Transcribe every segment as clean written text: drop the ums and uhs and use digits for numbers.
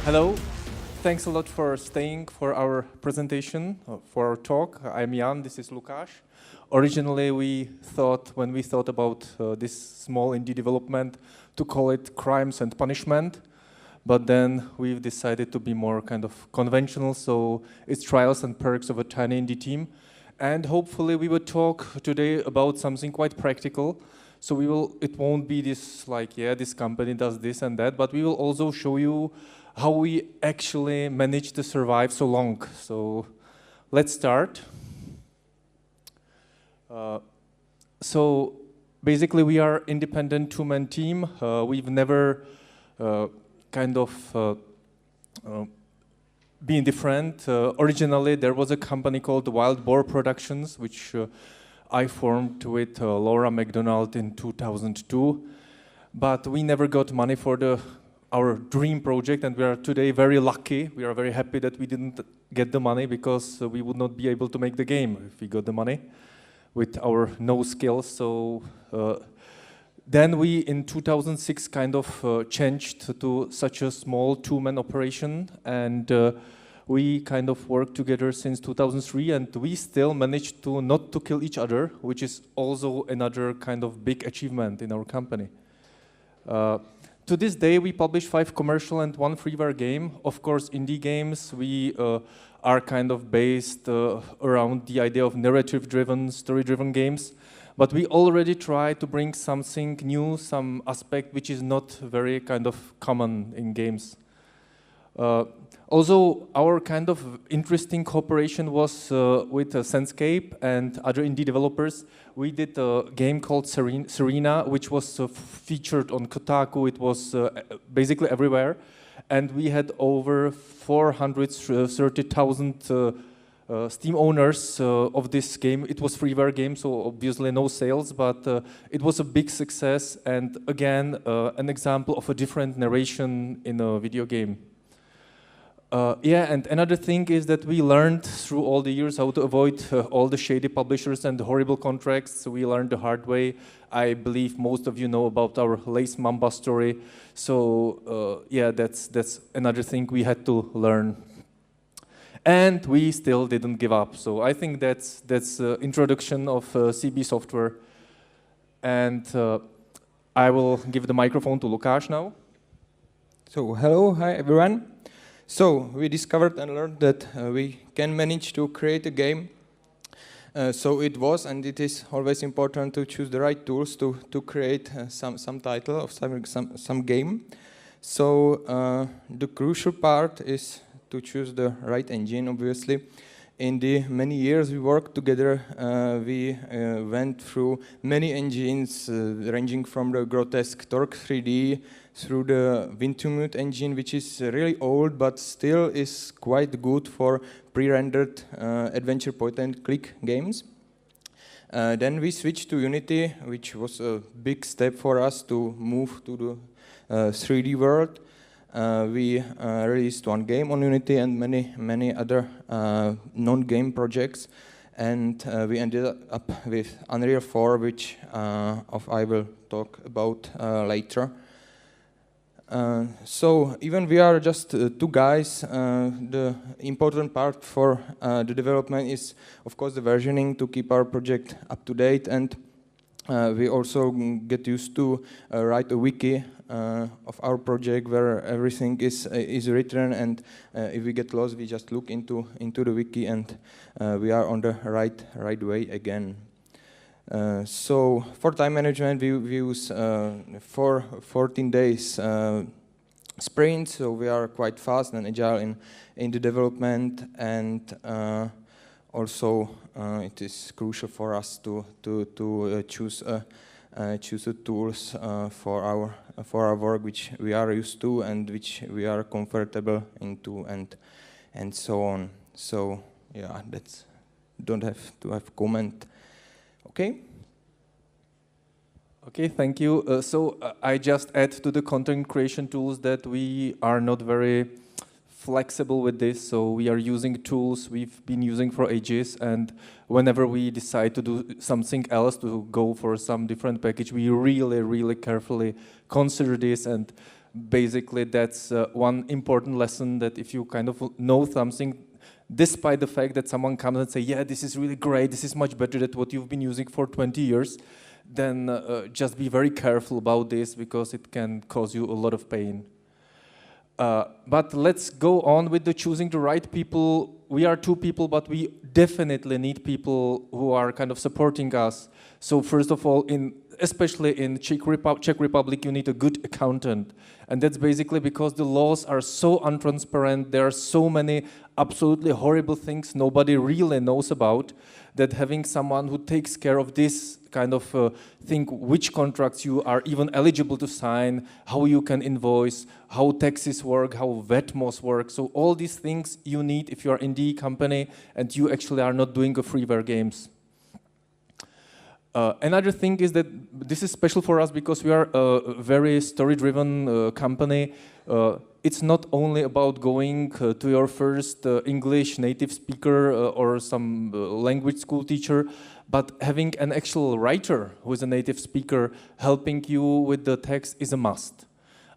Hello, thanks a lot for staying for our presentation, for our talk. I'm Jan, this is Lukáš. Originally when we thought about this small indie development, to call it Crimes and Punishment, but then we've decided to be more kind of conventional, so it's Trials and Perks of a Tiny Indie Team. And hopefully we will talk today about something quite practical. So it won't be this like, yeah, this company does this and that, but we will also show you how we actually managed to survive so long. So let's start. So basically we are independent two-man team. We've never been different. Originally there was a company called Wild Boar Productions, which I formed with Laura McDonald in 2002, but we never got money for our dream project, and we are today very lucky. We are very happy that we didn't get the money, because we would not be able to make the game if we got the money with our no skills. So then we, in 2006, kind of changed to such a small two-man operation, and we kind of worked together since 2003, and we still managed to not to kill each other, which is also another kind of big achievement in our company. To this day, we publish 5 commercial and 1 freeware game. Of course, indie games, we are kind of based around the idea of narrative-driven, story-driven games. But we already try to bring something new, some aspect which is not very kind of common in games. Also, our kind of interesting cooperation was with Senscape and other indie developers. We did a game called Serena, which was featured on Kotaku. It was basically everywhere. And we had over 430,000 Steam owners of this game. It was freeware game, so obviously no sales, but it was a big success. And again, an example of a different narration in a video game. Yeah, and another thing is that we learned through all the years how to avoid all the shady publishers and the horrible contracts. So we learned the hard way. I believe most of you know about our Lace Mamba story. So yeah, that's another thing we had to learn. And we still didn't give up. So I think that's introduction of CB software. And I will give the microphone to Lukáš now. So hello, hi everyone. So we discovered and learned that we can manage to create a game. So it was, and it is always important to choose the right tools to create some title of some game. So the crucial part is to choose the right engine, obviously. In the many years we worked together, we went through many engines, ranging from the grotesque Torque 3D through the Wintumute engine, which is really old but still is quite good for pre-rendered adventure point-and-click games. Then we switched to Unity, which was a big step for us to move to the 3D world. We released 1 game on Unity and many other non-game projects, and we ended up with Unreal 4, which I will talk about later. So even we are just 2 guys, the important part for the development is, of course, the versioning to keep our project up to date, and we also get used to write a wiki of our project where everything is written, and if we get lost, we just look into the wiki, and we are on the right way again. So for time management, we use 14 days sprints, so we are quite fast and agile in the development, and also it is crucial for us to choose the tools for our work which we are used to and which we are comfortable into, and so on. So yeah, that's don't have to have comment. Okay. Okay, thank you. So I just add to the content creation tools that we are not very flexible with this, so we are using tools we've been using for ages, and whenever we decide to do something else, to go for some different package, we really carefully consider this, and basically that's one important lesson, that if you kind of know something, despite the fact that someone comes and say, yeah, this is really great, this is much better than what you've been using for 20 years, then just be very careful about this, because it can cause you a lot of pain. But let's go on with the choosing the right people. We are two people, but we definitely need people who are kind of supporting us. So first of all, especially in Czech Republic, you need a good accountant. And that's basically because the laws are so untransparent. There are so many absolutely horrible things nobody really knows about, that having someone who takes care of this kind of thing, which contracts you are even eligible to sign, how you can invoice, how taxes work, how VETMOS work. So all these things you need if you are in the company and you actually are not doing a freeware games. Another thing is that this is special for us because we are a very story-driven company. It's not only about going to your first English native speaker or some language school teacher, but having an actual writer who is a native speaker helping you with the text is a must.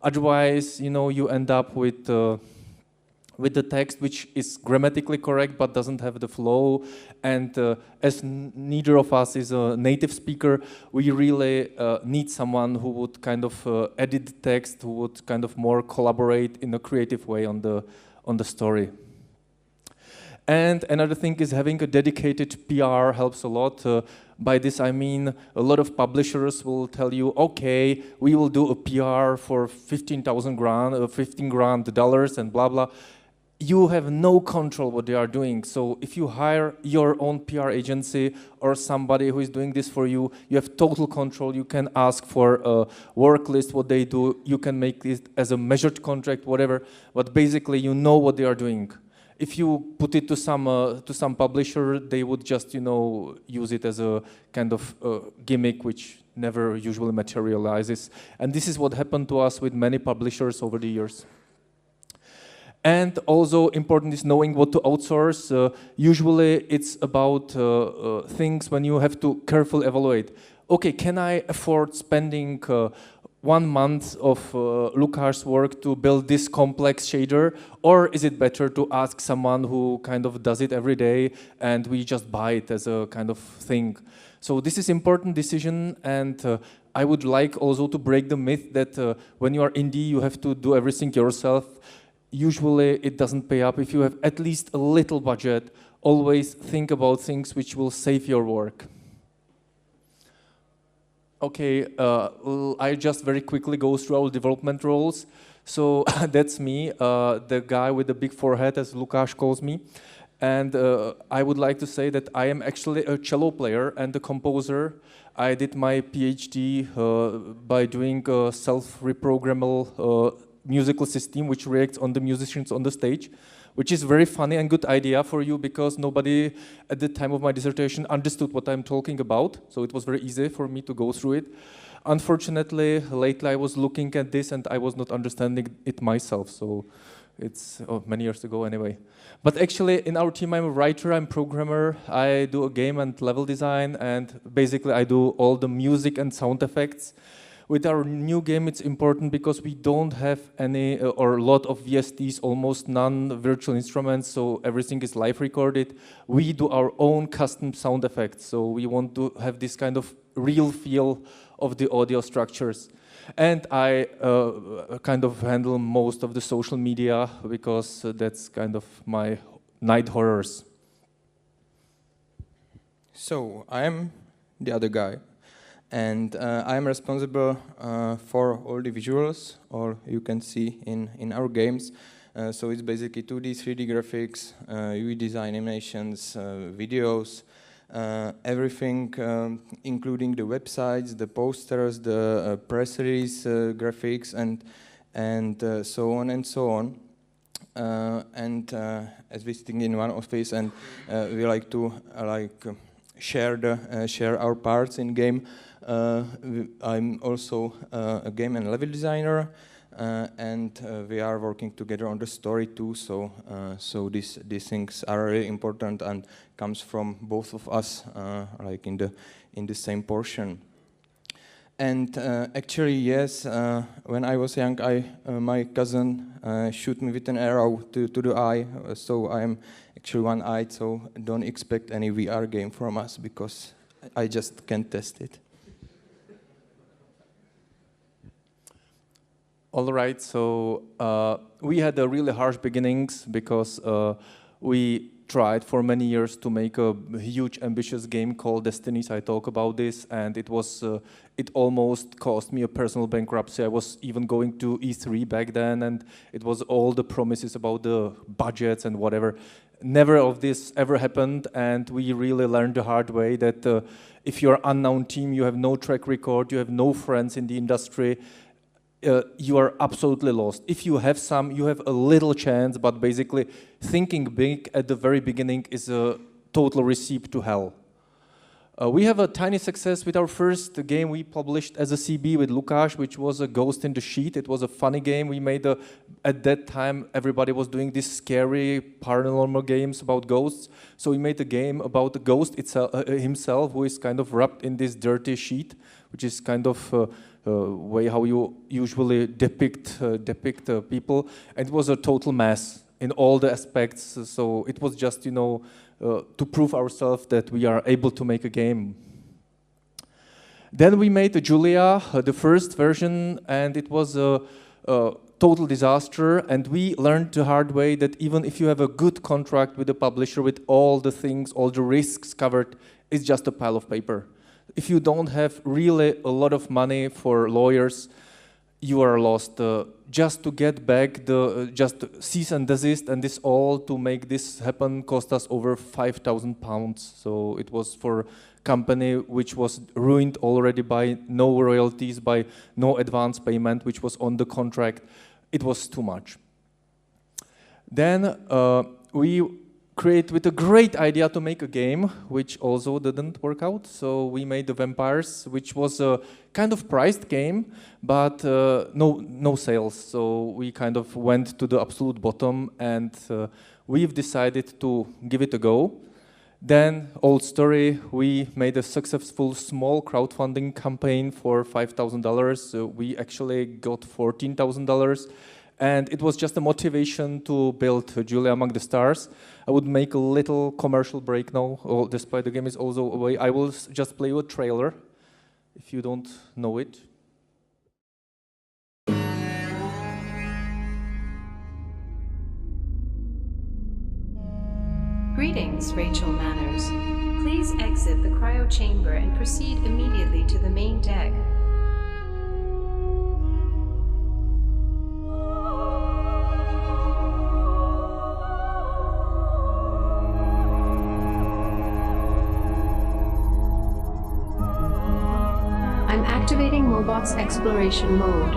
Otherwise, you know, you end up with the text which is grammatically correct but doesn't have the flow, and as neither of us is a native speaker, we really need someone who would kind of edit the text, who would kind of more collaborate in a creative way on the story. And another thing is having a dedicated PR helps a lot. By this I mean a lot of publishers will tell you, okay, we will do a PR for 15,000 grand, $15,000 and blah blah. You have no control what they are doing. So if you hire your own PR agency or somebody who is doing this for you, you have total control. You can ask for a work list, what they do. You can make it as a measured contract, whatever. But basically, you know what they are doing. If you put it to some publisher, they would just, you know, use it as a kind of gimmick which never usually materializes. And this is what happened to us with many publishers over the years. And also important is knowing what to outsource. Usually it's about things when you have to carefully evaluate. Okay, can I afford spending 1 month of Lukáš's work to build this complex shader? Or is it better to ask someone who kind of does it every day and we just buy it as a kind of thing? So this is important decision, and I would like also to break the myth that when you are indie you have to do everything yourself. Usually it doesn't pay up. If you have at least a little budget, always think about things which will save your work. Okay, I just very quickly go through our development roles. So that's me, the guy with the big forehead, as Lukáš calls me. And I would like to say that I am actually a cello player and a composer. I did my PhD by doing a self-reprogrammable musical system which reacts on the musicians on the stage, which is very funny and good idea for you because nobody at the time of my dissertation understood what I'm talking about. So it was very easy for me to go through it. Unfortunately, lately I was looking at this and I was not understanding it myself. So it's many years ago anyway. But actually in our team I'm a writer, I'm a programmer, I do a game and level design, and basically I do all the music and sound effects. With our new game, it's important because we don't have any or a lot of VSTs, almost none virtual instruments, so everything is live recorded. We do our own custom sound effects, so we want to have this kind of real feel of the audio structures. And I kind of handle most of the social media because that's kind of my night horrors. So I'm the other guy. And I'm responsible for all the visuals, or you can see in our games. So it's basically 2D, 3D graphics, UI design, animations, videos, everything, including the websites, the posters, the press release graphics, and so on and so on. As we sitting in one office, and we like to share our parts in game. I'm also a game and level designer, and we are working together on the story too. So these things are really important and comes from both of us, like in the same portion. And actually, yes, when I was young, my cousin shoot me with an arrow to the eye, so I'm actually one-eyed, so don't expect any VR game from us, because I just can't test it. All right, so we had a really harsh beginnings because we tried for many years to make a huge, ambitious game called Destinies. I talk about this, and it almost cost me a personal bankruptcy. I was even going to E3 back then, and it was all the promises about the budgets and whatever. Never of this ever happened, and we really learned the hard way that if you're an unknown team, you have no track record, you have no friends in the industry, you are absolutely lost. If you have some, you have a little chance, but basically thinking big at the very beginning is a total recipe to hell. We have a tiny success with our first game we published as a CB with Lukáš, which was a Ghost in the Sheet. It was a funny game. We made at that time, everybody was doing these scary paranormal games about ghosts. So we made a game about the ghost himself, who is kind of wrapped in this dirty sheet, which is kind of way how you usually depict people. And it was a total mess in all the aspects. So it was just, to prove ourselves that we are able to make a game. Then we made Julia, the first version, and it was a total disaster. And we learned the hard way that even if you have a good contract with the publisher, with all the things, all the risks covered, it's just a pile of paper. If you don't have really a lot of money for lawyers, you are lost. Just to get back just cease and desist and this all to make this happen cost us over £5,000. So it was for a company which was ruined already by no royalties, by no advance payment, which was on the contract. It was too much. Then we create with a great idea to make a game, which also didn't work out. So we made the Vampires, which was a kind of priced game, but no sales. So we kind of went to the absolute bottom, and we've decided to give it a go. Then, old story, we made a successful small crowdfunding campaign for $5,000. We actually got $14,000. And it was just a motivation to build Julia Among the Stars. I would make a little commercial break now, despite the game is also away. I will just play you a trailer, if you don't know it. Greetings, Rachel Manners. Please exit the cryo chamber and proceed immediately to the main deck. I'm activating Mobot's exploration mode.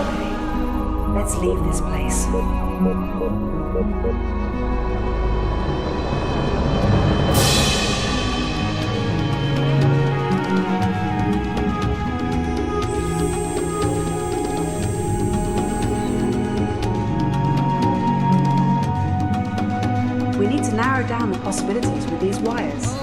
Okay, let's leave this place. We need to narrow down the possibilities with these wires.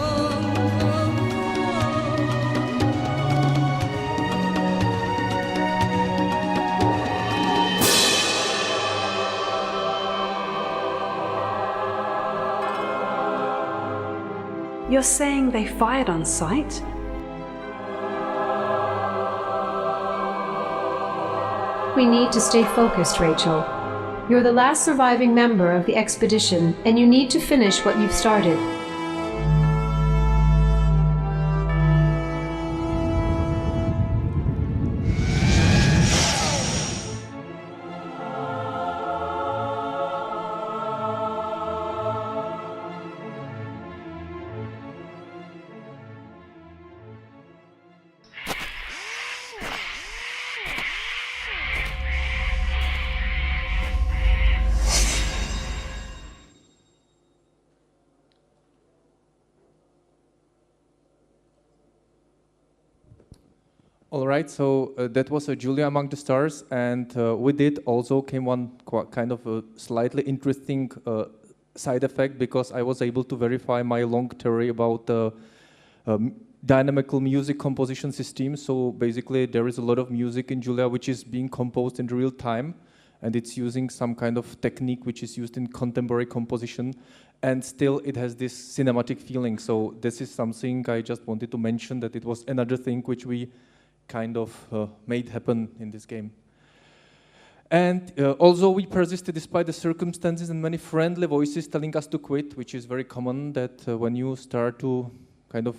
You're saying they fired on sight? We need to stay focused, Rachel. You're the last surviving member of the expedition, and you need to finish what you've started. All right, so that was a Julia Among the Stars, and with it also came one kind of a slightly interesting side effect because I was able to verify my long theory about the dynamical music composition system. So basically there is a lot of music in Julia which is being composed in real time, and it's using some kind of technique which is used in contemporary composition, and still it has this cinematic feeling. So this is something I just wanted to mention, that it was another thing which we kind of made happen in this game. And also we persisted despite the circumstances and many friendly voices telling us to quit, which is very common, that when you start to kind of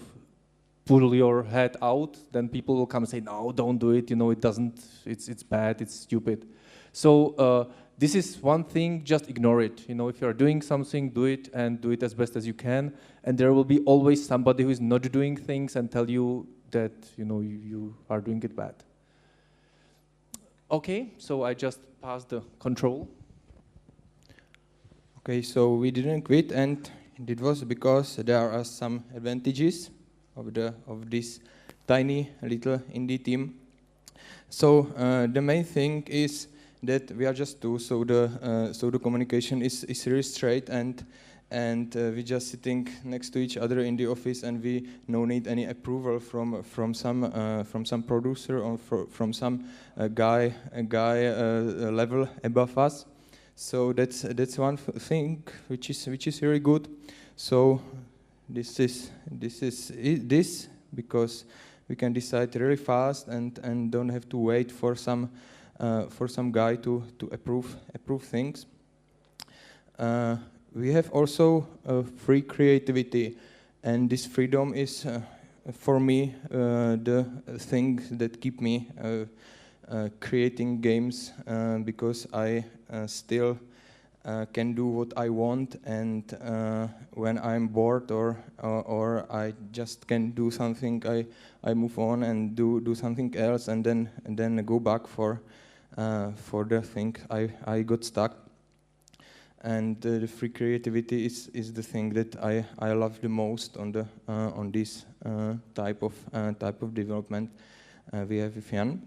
pull your head out, then people will come and say, no, don't do it, you know, it doesn't, it's bad, it's stupid. So this is one thing, just ignore it. You know, if you are doing something, do it, and do it as best as you can. And there will be always somebody who is not doing things and tell you that, you know, you are doing it bad. Okay, so I just passed the control. Okay, so we didn't quit, and it was because there are some advantages of this tiny little indie team. So the main thing is that we are just two, so the communication is really straight, and we just sitting next to each other in the office, and we no need any approval from some producer or from some guy level above us. So that's one thing which is very good. So this is because we can decide really fast and don't have to wait for some guy to approve things. We have also free creativity, and this freedom is for me the thing that keep me creating games, because I still can do what I want, and when I'm bored or I just can do something, I move on and do something else, and then go back for the thing I got stuck. And the free creativity is the thing that I love the most on this type of development we have with Jan.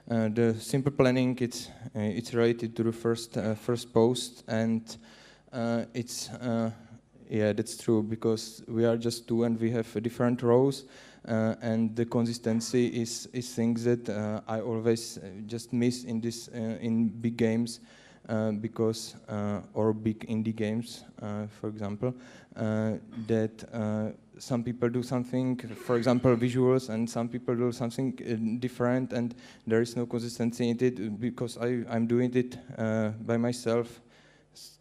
The simple planning, it's related to the first post, and it's yeah, that's true, because we are just two and we have different roles, and the consistency is things that I always just miss in big games, because or big indie games, for example, that some people do something, for example, visuals, and some people do something different, and there is no consistency in it because I'm doing it by myself,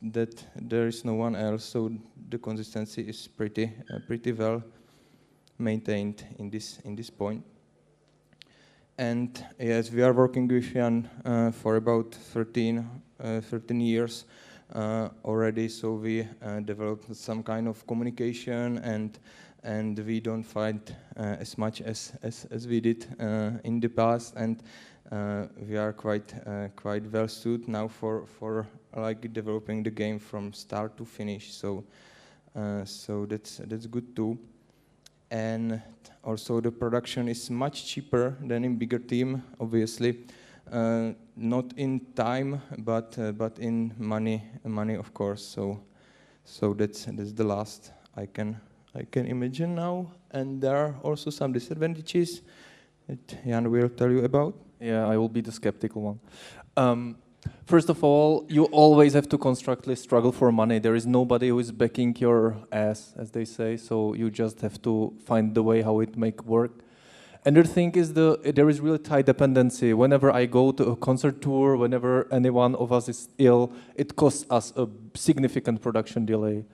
that there is no one else. So the consistency is pretty well maintained in this point. And yes, we are working with Jan for about 13 years already. So we developed some kind of communication, and we don't fight as much as we did in the past, and we are quite well suited now for like developing the game from start to finish. So that's good too. And also the production is much cheaper than in bigger team, obviously. Not in time, but in money, of course. So that's the last I can imagine now. And there are also some disadvantages that Jan will tell you about. Yeah, I will be the skeptical one. First of all, you always have to constantly struggle for money. There is nobody who is backing your ass, as they say, so you just have to find the way how it make work. Another thing is there is really tight dependency. Whenever I go to a concert tour, whenever any one of us is ill, it costs us a significant production delay.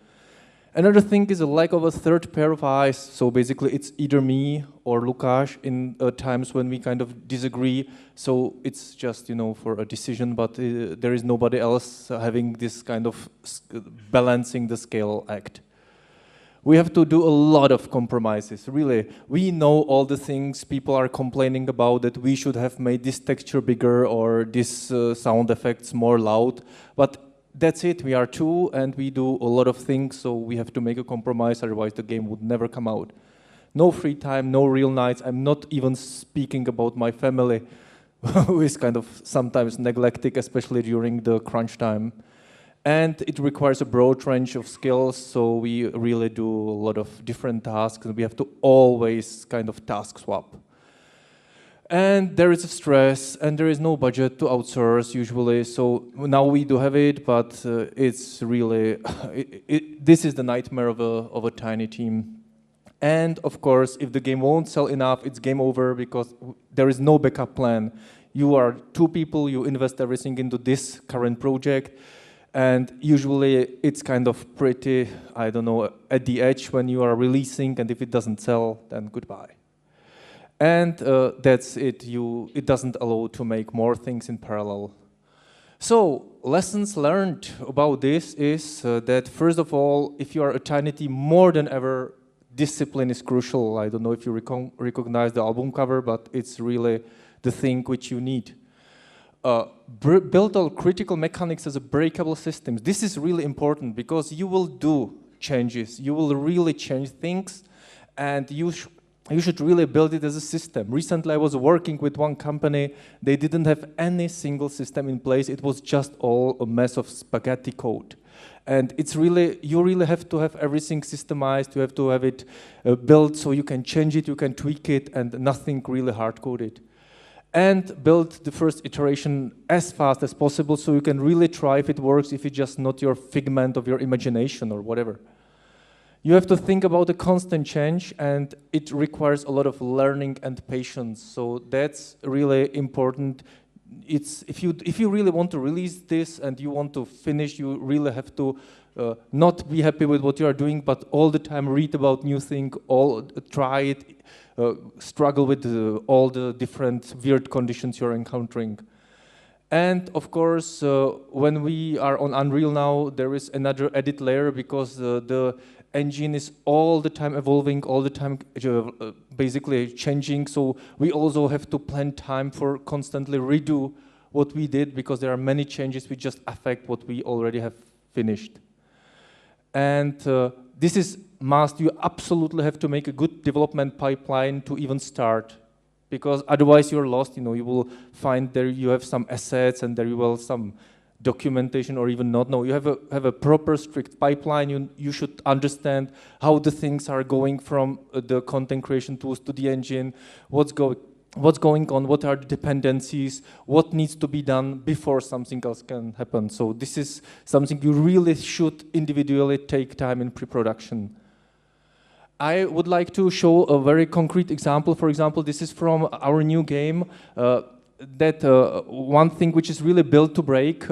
Another thing is a lack of a third pair of eyes. So basically it's either me or Lukáš in times when we kind of disagree. So it's just, you know, for a decision, but there is nobody else having this kind of balancing the scale act. We have to do a lot of compromises, really. We know all the things people are complaining about, that we should have made this texture bigger or this sound effects more loud, but that's it, we are two and we do a lot of things, so we have to make a compromise, otherwise the game would never come out. No free time, no real nights. I'm not even speaking about my family, who is kind of sometimes neglected, especially during the crunch time. And it requires a broad range of skills, so we really do a lot of different tasks, and we have to always kind of task swap. And there is a stress, and there is no budget to outsource usually. So now we do have it, but it's really this is the nightmare of a tiny team. And of course, if the game won't sell enough, it's game over because there is no backup plan. You are 2 people, you invest everything into this current project, and usually it's kind of pretty, I don't know, at the edge when you are releasing, and if it doesn't sell, then goodbye. And that's it. It doesn't allow to make more things in parallel. So lessons learned about this is that first of all, if you are a tiny team, more than ever, discipline is crucial. I don't know if you recognize the album cover, but it's really the thing which you need. Build all critical mechanics as a breakable systems. This is really important because you will do changes. You will really change things, and you should really build it as a system. Recently, I was working with one company. They didn't have any single system in place. It was just all a mess of spaghetti code. And it's really, you really have to have everything systemized. You have to have it built so you can change it, you can tweak it, and nothing really hard-coded. And build the first iteration as fast as possible so you can really try if it works, if it's just not your figment of your imagination or whatever. You have to think about a constant change, and it requires a lot of learning and patience. So that's really important. It's if you really want to release this and you want to finish, you really have to not be happy with what you are doing, but all the time read about new things, try it, struggle with all the different weird conditions you're encountering. And of course, when we are on Unreal now, there is another edit layer because the engine is all the time evolving, all the time basically changing. So we also have to plan time for constantly redo what we did because there are many changes which just affect what we already have finished. And this is must. You absolutely have to make a good development pipeline to even start, because otherwise you're lost. You know, you will find there you have some assets and there you will some documentation or even not know. You have a proper strict pipeline. You should understand how the things are going from the content creation tools to the engine, what's going on, what are the dependencies, what needs to be done before something else can happen. So this is something you really should individually take time in pre-production. I would like to show a very concrete example. For example, this is from our new game. One thing which is really built to break,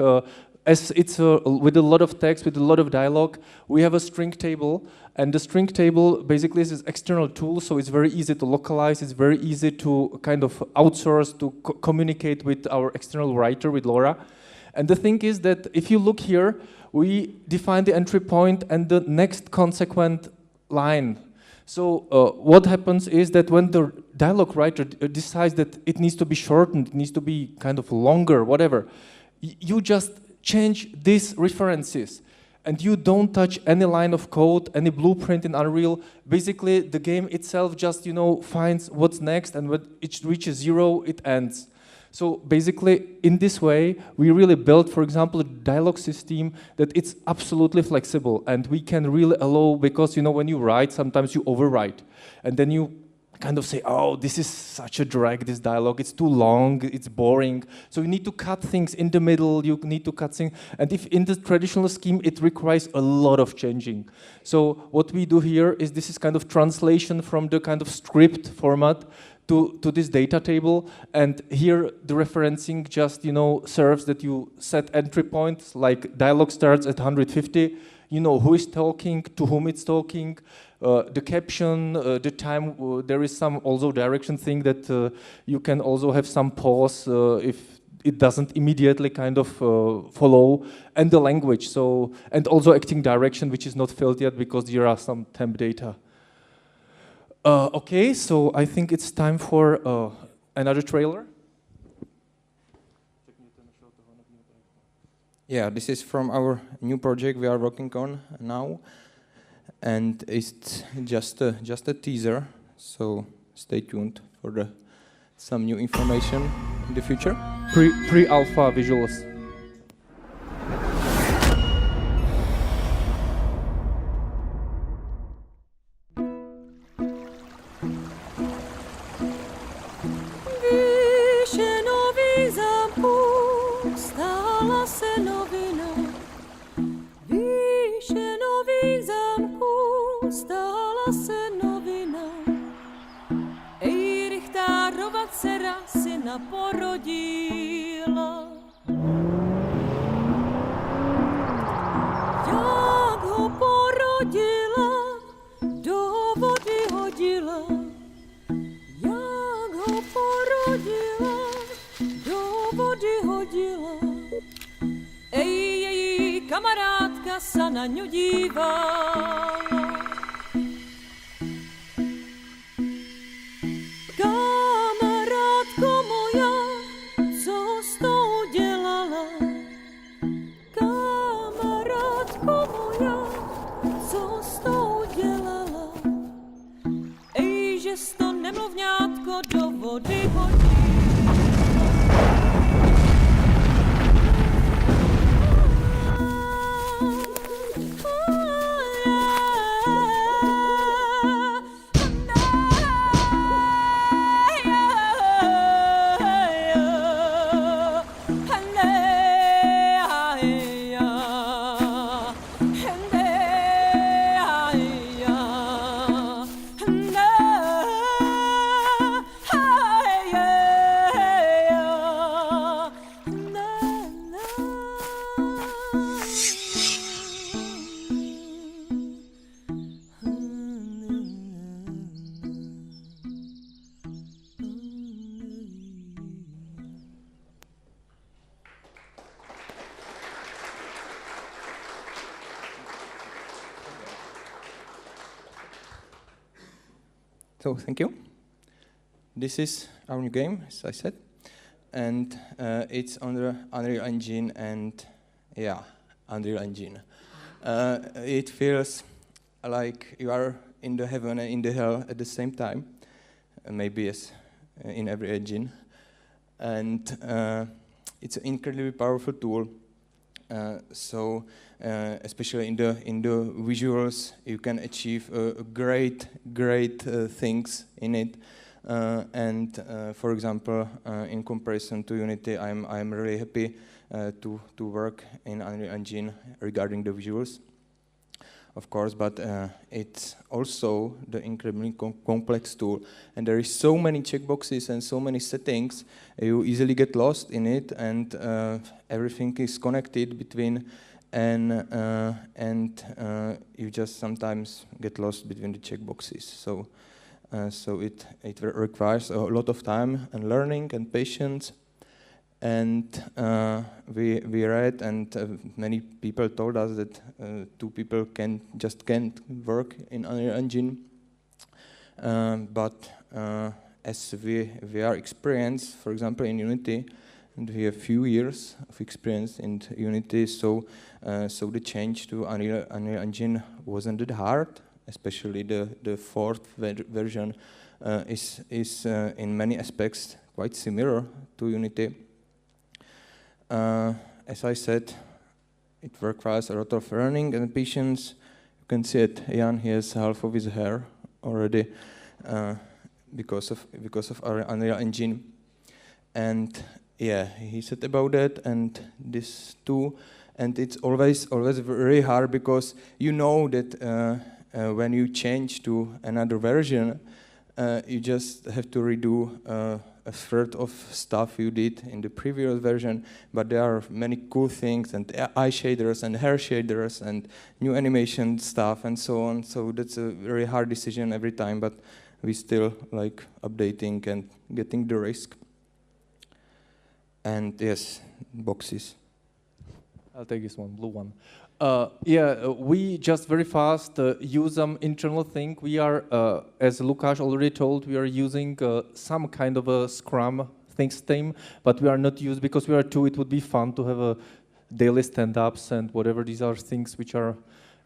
as it's with a lot of text, with a lot of dialogue, we have a string table, and the string table basically is an external tool, so it's very easy to localize, it's very easy to kind of outsource, to communicate with our external writer, with Laura. And the thing is that if you look here, we define the entry point and the next consequent line. So what happens is that when the dialogue writer decides that it needs to be shortened, it needs to be kind of longer, whatever, you just change these references and you don't touch any line of code, any blueprint in Unreal. Basically, the game itself just, finds what's next, and when it reaches 0, it ends. So basically, in this way, we really built, for example, a dialogue system that it's absolutely flexible, and we can really allow, because when you write, sometimes you overwrite, and then you kind of say, oh, this is such a drag, this dialogue, it's too long, it's boring. So you need to cut things in the middle, you need to cut things, and if in the traditional scheme, it requires a lot of changing. So what we do here is this is kind of translation from the kind of script format to this data table, and here the referencing just serves that you set entry points, like dialogue starts at 150, you know who is talking, to whom it's talking, the caption, the time, there is some also direction thing that you can also have some pause if it doesn't immediately kind of follow, and the language, so, and also acting direction, which is not filled yet because there are some temp data. Okay, so I think it's time for another trailer. Yeah, this is from our new project we are working on now, and it's just a teaser. So stay tuned for some new information in the future. Pre-alpha visuals. syna porodila. Jak ho porodila, do vody hodila. Jak ho porodila, do vody hodila. Ej, její kamarádka se na ňu dívala. Kamarádko moja, co s tou dělala? Kamarádko moja, co s tou dělala? Ej, že jsi to nemluvňátko do vody hodila. So thank you. This is our new game, as I said, and it's under Unreal Engine and Unreal Engine. It feels like you are in the heaven and in the hell at the same time, maybe as in every engine, and it's an incredibly powerful tool. So especially in the visuals, you can achieve great things in it. And for example, in comparison to Unity, I'm really happy to work in Unreal Engine regarding the visuals, of course. But it's also the incredibly complex tool, and there is so many checkboxes and so many settings. You easily get lost in it, and everything is connected between, and you just sometimes get lost between the checkboxes. So it requires a lot of time and learning and patience. And we read, and many people told us that two people can't work in Unreal Engine. But as we are experienced, for example, in Unity, and we have few years of experience in Unity, so the change to Unreal Engine wasn't that hard. Especially the fourth version is in many aspects quite similar to Unity. As I said, it requires a lot of learning and patience. You can see it, Jan, he has half of his hair already because of our Unreal Engine. And yeah, he said about that and this too. And it's always very hard because you know that when you change to another version, you just have to redo a third of stuff you did in the previous version, but there are many cool things and eye shaders and hair shaders and new animation stuff and so on. So that's a very hard decision every time, but we still like updating and getting the risk. And yes, boxes. I'll take this one, blue one. We just very fast use some internal thing. We are, as Lukáš already told, we are using some kind of a Scrum theme, but we are not used because we are two. It would be fun to have a daily stand-ups and whatever. These are things which are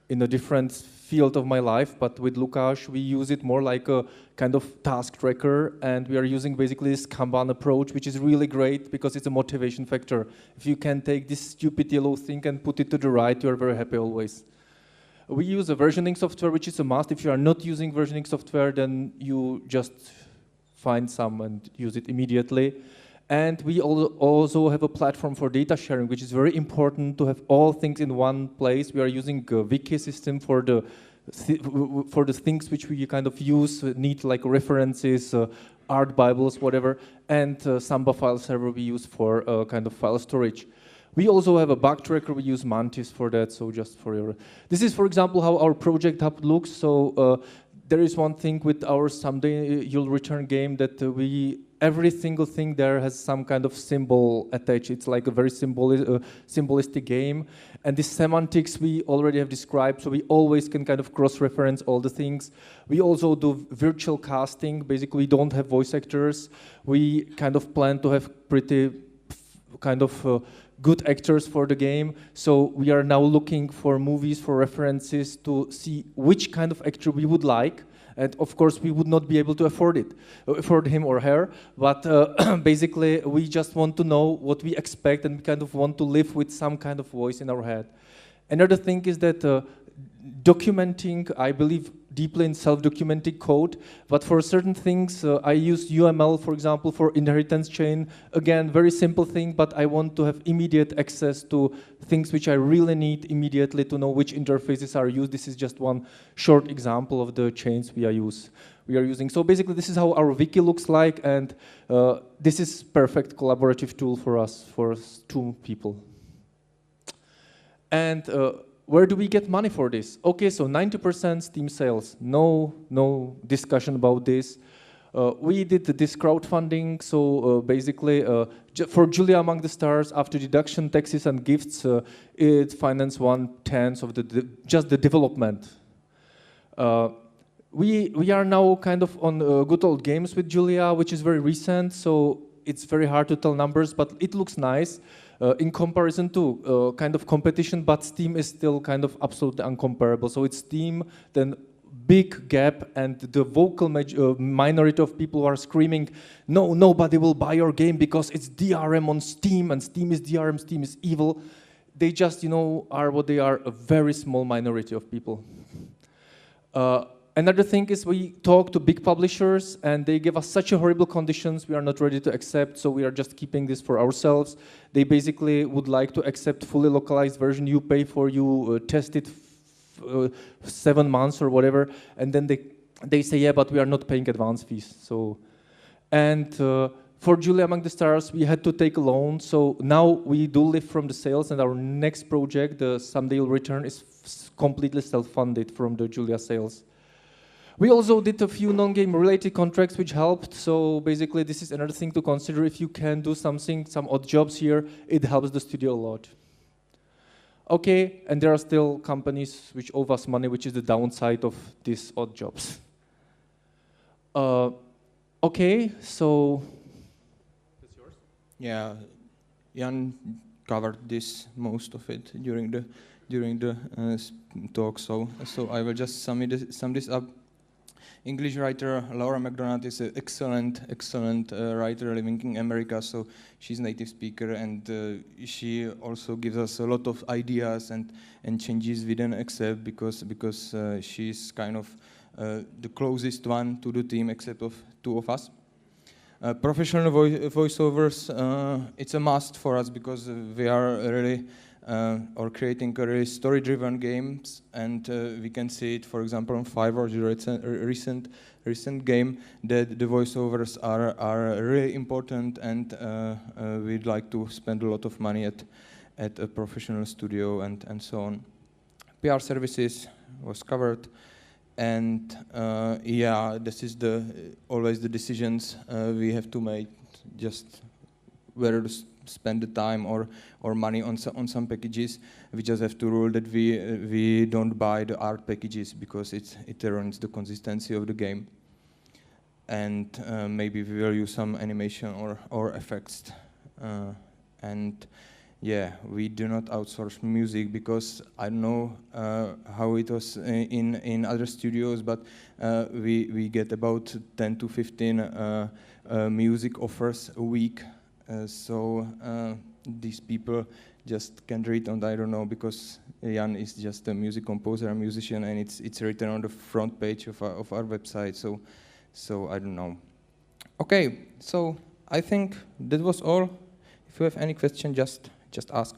in a different field of my life. But with Lukáš, we use it more like a kind of task tracker, and we are using basically this Kanban approach, which is really great because it's a motivation factor. If you can take this stupid yellow thing and put it to the right, you are very happy always. We use a versioning software, which is a must. If you are not using versioning software, then you just find some and use it immediately. And we also have a platform for data sharing, which is very important to have all things in one place. We are using a wiki system for the things which we kind of use, need like references, art bibles, whatever, and Samba file server we use for kind of file storage. We also have a bug tracker. We use Mantis for that. So just for your, this is, for example, how our project hub looks. So there is one thing with our Someday You'll Return game that every single thing there has some kind of symbol attached. It's like a very symbolistic game. And the semantics we already have described, so we always can kind of cross-reference all the things. We also do virtual casting. Basically, we don't have voice actors. We kind of plan to have pretty kind of good actors for the game. So we are now looking for movies, for references to see which kind of actor we would like. And of course, we would not be able to afford him or her. But basically, we just want to know what we expect and kind of want to live with some kind of voice in our head. Another thing is that documenting, I believe deeply in self-documenting code, but for certain things, I use UML, for example, for inheritance chain. Again, very simple thing, but I want to have immediate access to things which I really need immediately to know which interfaces are used. This is just one short example of the chains we are using. So basically, this is how our wiki looks like, and this is perfect collaborative tool for us, for 2 people. And where do we get money for this? Okay, so 90% Steam sales. No discussion about this. We did this crowdfunding, so basically for Julia Among the Stars, after deduction, taxes and gifts, it financed 1/10 of just the development. We are now kind of on Good Old Games with Julia, which is very recent, so it's very hard to tell numbers, but it looks nice. In comparison to kind of competition, but Steam is still kind of absolutely uncomparable. So it's Steam, then big gap, and the vocal minority of people who are screaming, no, nobody will buy your game because it's DRM on Steam, and Steam is DRM, Steam is evil. They just, are what they are, a very small minority of people. Another thing is we talk to big publishers and they give us such a horrible conditions we are not ready to accept, so we are just keeping this for ourselves. They basically would like to accept fully localized version. You pay for, you test it 7 months or whatever, and then they say, yeah, but we are not paying advance fees. So, and for Julia Among the Stars, we had to take a loan, so now we do live from the sales, and our next project, the Someday You'll Return, is completely self-funded from the Julia sales. We also did a few non-game related contracts which helped, so basically this is another thing to consider. If you can do something, some odd jobs here, it helps the studio a lot. Okay, and there are still companies which owe us money, which is the downside of these odd jobs. Okay, so that's yours? Yeah, Jan covered this, most of it during the talk, so I will just sum this up. English writer Laura McDonald is an excellent writer living in America, so she's a native speaker, and she also gives us a lot of ideas and changes we didn't accept because she's kind of the closest one to the team except of 2 of us. Professional voiceovers, it's a must for us because we are really creating really story-driven games, and we can see it, for example, on Fiverr, the recent game, that the voiceovers are really important, and we'd like to spend a lot of money at a professional studio and so on. PR services was covered, and yeah, this is always the decisions we have to make, just whether to spend the time or money on some packages. We just have to rule that we don't buy the art packages because it ruins the consistency of the game. And maybe we will use some animation or effects. And yeah, we do not outsource music because I don't know how it was in other studios, but we get about 10 to 15 music offers a week. So these people just can't read, and I don't know, because Jan is just a music composer, a musician, and it's written on the front page of our website. So I don't know. Okay, so I think that was all. If you have any question, just ask.